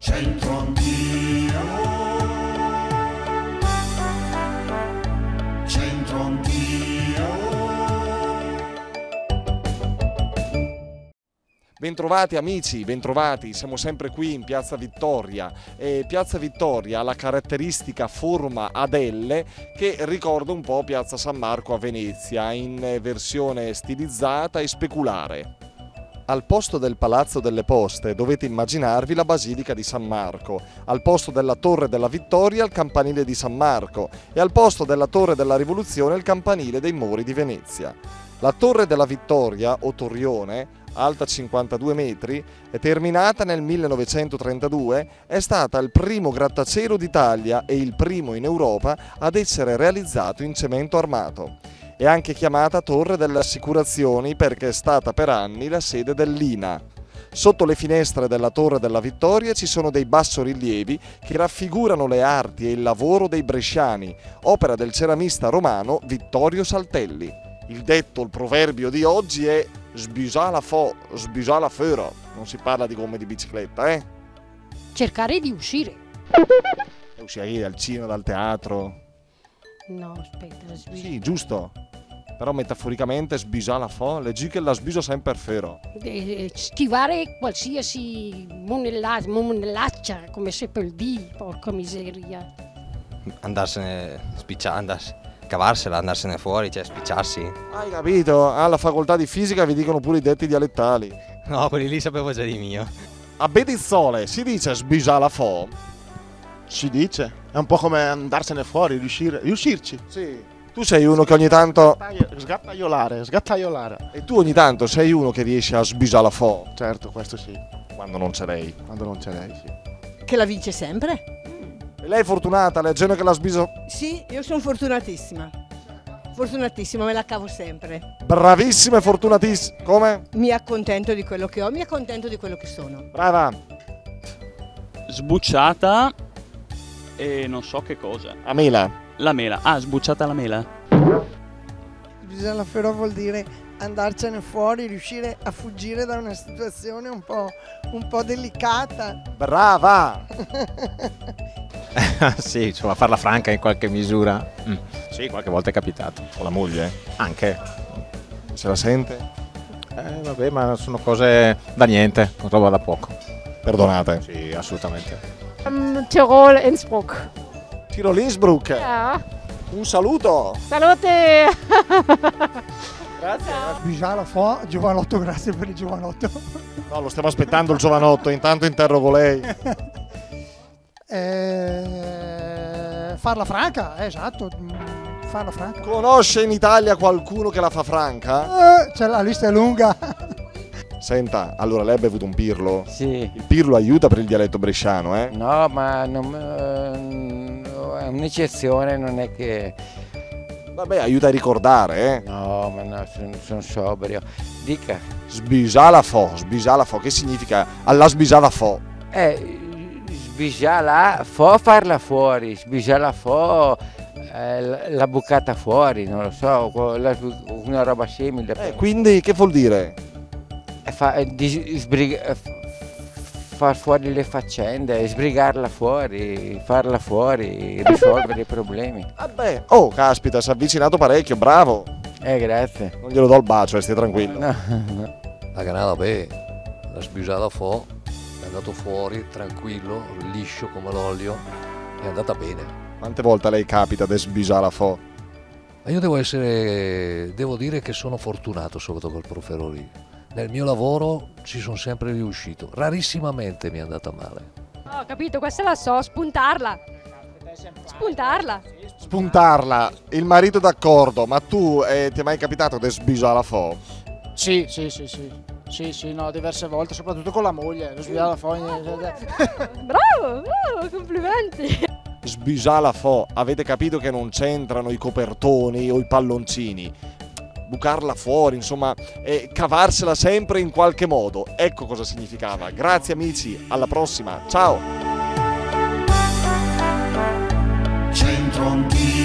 C'entro anch'io, c'entro anch'io. Bentrovati amici, bentrovati, siamo sempre qui in Piazza Vittoria e Piazza Vittoria ha la caratteristica forma ad L che ricorda un po' Piazza San Marco a Venezia in versione stilizzata e speculare. Al posto del Palazzo delle Poste dovete immaginarvi la Basilica di San Marco, al posto della Torre della Vittoria il Campanile di San Marco e al posto della Torre della Rivoluzione il Campanile dei Mori di Venezia. La Torre della Vittoria, o Torrione, alta 52 metri e terminata nel 1932, è stata il primo grattacielo d'Italia e il primo in Europa ad essere realizzato in cemento armato. È anche chiamata Torre delle Assicurazioni perché è stata per anni la sede dell'INA. Sotto le finestre della Torre della Vittoria ci sono dei bassorilievi che raffigurano le arti e il lavoro dei bresciani, opera del ceramista romano Vittorio Saltelli. Il detto, il proverbio di oggi è sbisa la fo, sbisa la fero. Non si parla di gomme di bicicletta, eh? Cercare di uscire. Uscire dal cinema, dal teatro. No, aspetta, Sì, giusto. Però metaforicamente sbisa la fo, leggi che la sbiso sempre fero. schivare qualsiasi monellaccia, come se per dire, porca miseria. Andarsene, cavarsela, andarsene fuori, cioè spicciarsi. Hai capito? Alla facoltà di fisica vi dicono pure i detti dialettali. No, quelli lì sapevo già di mio. A Bedizzole si dice sbisa la fo? Si dice, è un po' come andarsene fuori, riuscirci. Sì. Tu sei uno che ogni tanto... Sgattaiolare. E tu ogni tanto sei uno che riesce a sbisa la fo? Certo, questo sì, Quando non c'è lei. quando non c'è lei, sì. Che la vince sempre? E lei è fortunata, la gente che la sbiso... Sì, io sono fortunatissima. Fortunatissima, me la cavo sempre. Bravissima e fortunatissima. Come? Mi accontento di quello che ho, mi accontento di quello che sono. Brava. Sbucciata e non so che cosa. A mela. La mela. Ah, sbucciata la mela. Bisogna però vuol dire andarcene fuori, riuscire a fuggire da una situazione un po' delicata. Brava. Sì, insomma, farla franca in qualche misura. Sì, qualche volta è capitato. Con la moglie? Anche. Se la sente? Vabbè, ma sono cose da niente, roba da poco. Perdonate. Sì, assolutamente. Tirol, Innsbruck. Tirol Innsbruck. Ja. Un saluto. Salute! Grazie. Bisogna la fa, giovanotto, grazie per il giovanotto. No, lo stiamo aspettando il giovanotto, intanto interrogo lei. Farla franca, esatto, farla franca. Conosce in Italia qualcuno che la fa franca? Cioè, la lista è lunga. Senta, allora lei ha bevuto un pirlo? Sì. Il pirlo aiuta per il dialetto bresciano, eh? No, ma è un'eccezione, non è che... Vabbè, aiuta a ricordare, eh? No, ma no, sono sobrio. Dica. Sbisala fo, che significa alla sbisala fo? Sbisala fo farla fuori, sbisala fo la bucata fuori, non lo so, una roba simile. Quindi che vuol dire? Far fuori le faccende, sbrigarla fuori, farla fuori, risolvere i problemi. Vabbè, oh caspita, si è avvicinato parecchio, bravo. Grazie. Non glielo do il bacio, stia tranquillo. No. La canala la sbisata fo, è andato fuori tranquillo, liscio come l'olio, è andata bene. Quante volte a lei capita di sbisala fo? Ma io devo dire che sono fortunato soprattutto col profero lì. Nel mio lavoro ci sono sempre riuscito, rarissimamente mi è andata male. Ho capito, questa la so, spuntarla. Spuntarla, il marito d'accordo, ma tu ti è mai capitato di sbisala fo? Sì, no, diverse volte, soprattutto con la moglie. Bravo, complimenti. Sbisala fo, avete capito che non c'entrano i copertoni o i palloncini? Bucarla fuori, insomma, cavarsela sempre in qualche modo. Ecco cosa significava. Grazie amici, alla prossima, ciao! C'entro anch'io.